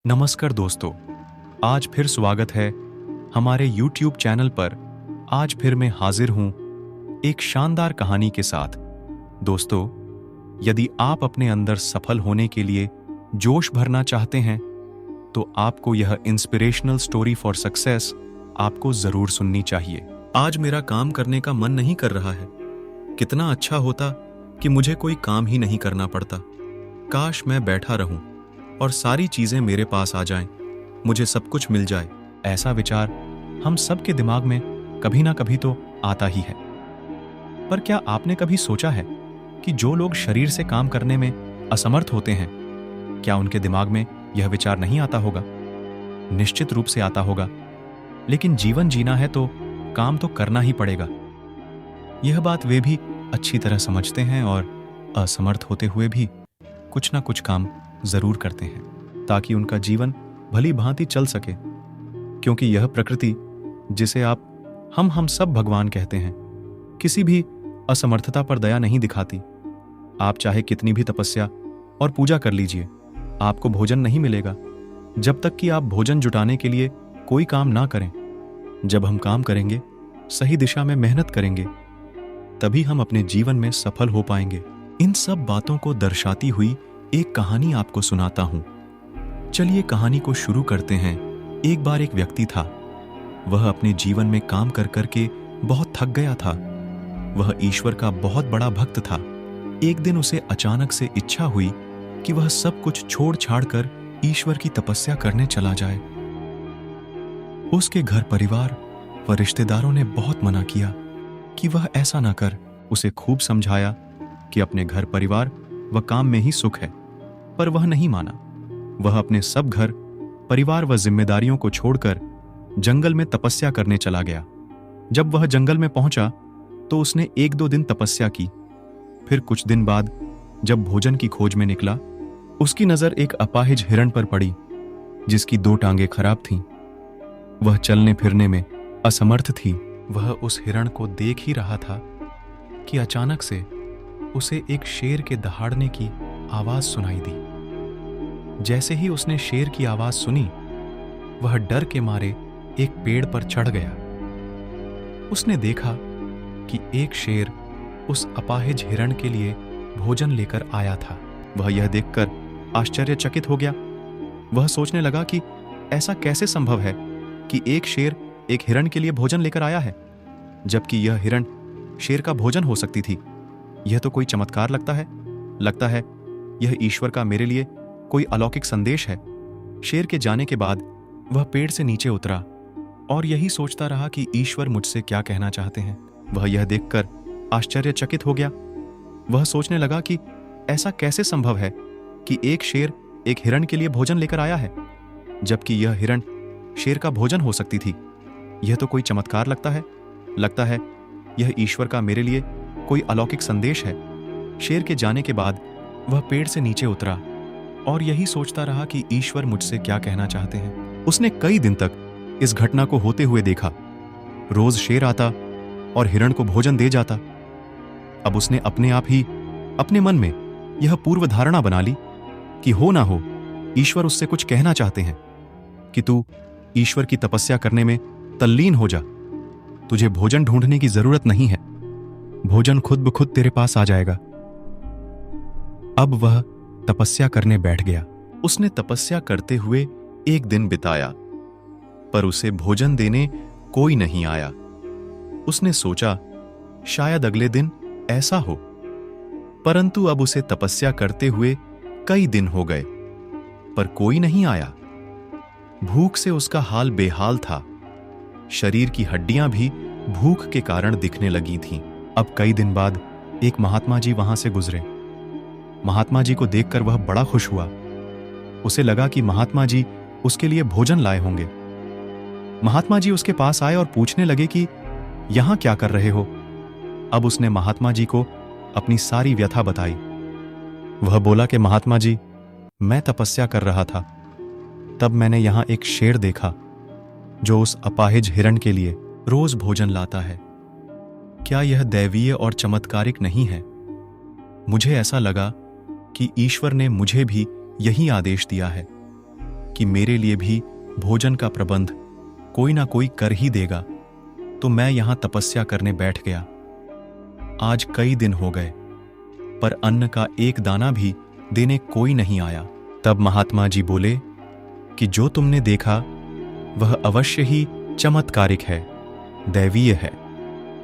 नमस्कार दोस्तों, आज फिर स्वागत है हमारे YouTube चैनल पर। आज फिर मैं हाजिर हूं एक शानदार कहानी के साथ। दोस्तों, यदि आप अपने अंदर सफल होने के लिए जोश भरना चाहते हैं तो आपको यह इंस्पिरेशनल स्टोरी फॉर सक्सेस आपको जरूर सुननी चाहिए। आज मेरा काम करने का मन नहीं कर रहा है। कितना अच्छा होता कि मुझे कोई काम ही नहीं करना पड़ता। काश मैं बैठा रहूं और सारी चीजें मेरे पास आ जाएं, मुझे सब कुछ मिल जाए। ऐसा विचार हम सबके दिमाग में कभी ना कभी तो आता ही है। पर क्या आपने कभी सोचा है कि जो लोग शरीर से काम करने में असमर्थ होते हैं, क्या उनके दिमाग में यह विचार नहीं आता होगा? निश्चित रूप से आता होगा, लेकिन जीवन जीना है तो काम तो करना ही पड़ेगा। यह बात वे भी अच्छी तरह समझते हैं और असमर्थ होते हुए भी कुछ ना कुछ काम जरूर करते हैं ताकि उनका जीवन भली भांति चल सके। क्योंकि यह प्रकृति, जिसे हम सब भगवान कहते हैं, किसी भी असमर्थता पर दया नहीं दिखाती। आप चाहे कितनी भी तपस्या और पूजा कर लीजिए, आपको भोजन नहीं मिलेगा जब तक कि आप भोजन जुटाने के लिए कोई काम ना करें। जब हम काम करेंगे, सही दिशा में मेहनत करेंगे, तभी हम अपने जीवन में सफल हो पाएंगे। इन सब बातों को दर्शाती हुई एक कहानी आपको सुनाता हूं। चलिए कहानी को शुरू करते हैं। एक बार एक व्यक्ति था। वह अपने जीवन में काम कर करके बहुत थक गया था। वह ईश्वर का बहुत बड़ा भक्त था। एक दिन उसे अचानक से इच्छा हुई कि वह सब कुछ छोड़ छाड़ कर ईश्वर की तपस्या करने चला जाए। उसके घर परिवार व रिश्तेदारों ने बहुत मना किया कि वह ऐसा ना कर। उसे खूब समझाया कि अपने घर परिवार व काम में ही सुख है, पर वह नहीं माना। वह अपने सब घर परिवार व जिम्मेदारियों को छोड़कर जंगल में तपस्या करने चला गया। जब वह जंगल में पहुंचा तो उसने 1-2 दिन तपस्या की। फिर कुछ दिन बाद जब भोजन की खोज में निकला, उसकी नजर एक अपाहिज हिरण पर पड़ी जिसकी 2 टांगें खराब थीं। वह चलने फिरने में असमर्थ थी। वह उस हिरण को देख ही रहा था कि अचानक से उसे एक शेर के दहाड़ने की आवाज सुनाई दी। जैसे ही उसने शेर की आवाज सुनी, वह डर के मारे एक पेड़ पर चढ़ गया। उसने देखा कि एक शेर उस अपाहिज हिरण के लिए भोजन लेकर आया था। वह यह देखकर आश्चर्यचकित हो गया। वह सोचने लगा कि ऐसा कैसे संभव है कि एक शेर एक हिरण के लिए भोजन लेकर आया है, जबकि यह हिरण शेर का भोजन हो सकती थी। यह तो कोई चमत्कार लगता है यह ईश्वर का मेरे लिए कोई अलौकिक संदेश है। शेर के जाने के बाद वह पेड़ से नीचे उतरा और यही सोचता रहा कि ईश्वर मुझसे क्या कहना चाहते हैं। वह यह देखकर आश्चर्यचकित हो गया। वह सोचने लगा कि ऐसा कैसे संभव है कि एक शेर एक हिरण के लिए भोजन लेकर आया है, जबकि यह हिरण शेर का भोजन हो सकती थी। यह तो कोई चमत्कार लगता है यह ईश्वर का मेरे लिए कोई अलौकिक संदेश है। शेर के जाने के बाद वह पेड़ से नीचे उतरा और यही सोचता रहा कि ईश्वर मुझसे क्या कहना चाहते हैं। उसने कई दिन तक इस घटना को होते हुए देखा। रोज शेर आता और हिरण को भोजन दे जाता। अब उसने अपने आप ही अपने मन में यह पूर्व धारणा बना ली कि हो ना हो ईश्वर उससे कुछ कहना चाहते हैं कि तू ईश्वर की तपस्या करने में तल्लीन हो जा। तुझे भोजन ढूंढने की जरूरत नहीं है, भोजन खुद ब खुद तेरे पास आ जाएगा। अब वह तपस्या करने बैठ गया। उसने तपस्या करते हुए एक दिन बिताया, पर उसे भोजन देने कोई नहीं आया। उसने सोचा शायद अगले दिन ऐसा हो, परंतु अब उसे तपस्या करते हुए कई दिन हो गए, पर कोई नहीं आया। भूख से उसका हाल बेहाल था। शरीर की हड्डियां भी भूख के कारण दिखने लगी थीं। अब कई दिन बाद एक महात्मा जी वहां से गुजरे। महात्मा जी को देखकर वह बड़ा खुश हुआ। उसे लगा कि महात्मा जी उसके लिए भोजन लाए होंगे। महात्मा जी उसके पास आए और पूछने लगे कि यहां क्या कर रहे हो। अब उसने महात्मा जी को अपनी सारी व्यथा बताई। वह बोला कि महात्मा जी, मैं तपस्या कर रहा था, तब मैंने यहां एक शेर देखा जो उस अपाहिज हिरण के लिए रोज भोजन लाता है। क्या यह दैवीय और चमत्कारिक नहीं है? मुझे ऐसा लगा कि ईश्वर ने मुझे भी यही आदेश दिया है। कि मेरे लिए भी भोजन का प्रबंध कोई ना कोई कर ही देगा, तो मैं यहां तपस्या करने बैठ गया। आज कई दिन हो गए, पर अन्न का एक दाना भी देने कोई नहीं आया। तब महात्मा जी बोले कि जो तुमने देखा वह अवश्य ही चमत्कारिक है, दैवीय है,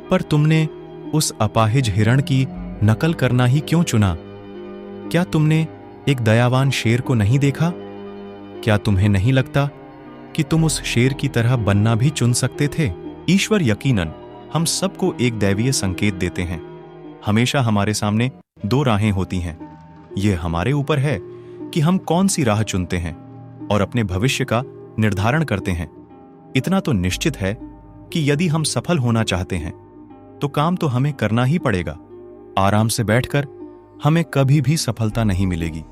पर तुमने उस अपाहिज हिरण की नकल करना ही क्यों चुना? क्या तुमने एक दयावान शेर को नहीं देखा? क्या तुम्हें नहीं लगता कि तुम उस शेर की तरह बनना भी चुन सकते थे? ईश्वर यकीनन हम सबको एक दैवीय संकेत देते हैं। हमेशा हमारे सामने दो राहें होती हैं। यह हमारे ऊपर है कि हम कौन सी राह चुनते हैं और अपने भविष्य का निर्धारण करते हैं। इतना तो निश्चित है कि यदि हम सफल होना चाहते हैं तो काम तो हमें करना ही पड़ेगा। आराम से बैठकर हमें कभी भी सफलता नहीं मिलेगी।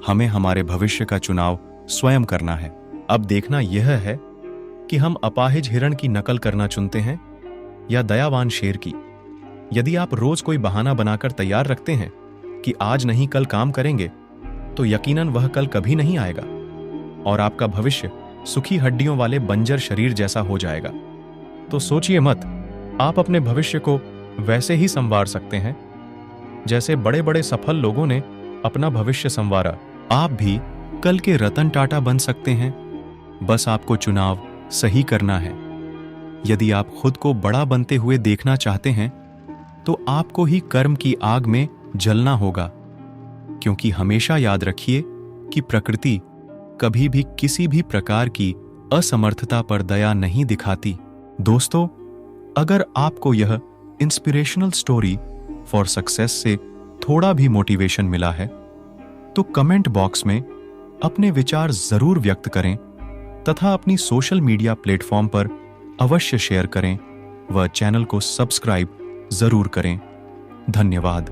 हमें हमारे भविष्य का चुनाव स्वयं करना है। अब देखना यह है कि हम अपाहिज हिरण की नकल करना चुनते हैं या दयावान शेर की। यदि आप रोज कोई बहाना बनाकर तैयार रखते हैं कि आज नहीं कल काम करेंगे, तो यकीनन वह कल कभी नहीं आएगा और आपका भविष्य सुखी हड्डियों वाले बंजर शरीर जैसा हो जाएगा। तो सोचिए मत, आप अपने भविष्य को वैसे ही संवार सकते हैं जैसे बड़े बड़े सफल लोगों ने अपना भविष्य संवारा। आप भी कल के रतन टाटा बन सकते हैं। बस आपको चुनाव सही करना है। यदि आप खुद को बड़ा बनते हुए देखना चाहते हैं तो आपको ही कर्म की आग में जलना होगा, क्योंकि हमेशा याद रखिए कि प्रकृति कभी भी किसी भी प्रकार की असमर्थता पर दया नहीं दिखाती। दोस्तों, अगर आपको यह इंस्पिरेशनल स्टोरी फॉर सक्सेस से थोड़ा भी मोटिवेशन मिला है तो कमेंट बॉक्स में अपने विचार जरूर व्यक्त करें तथा अपनी सोशल मीडिया प्लेटफॉर्म पर अवश्य शेयर करें व चैनल को सब्सक्राइब जरूर करें। धन्यवाद।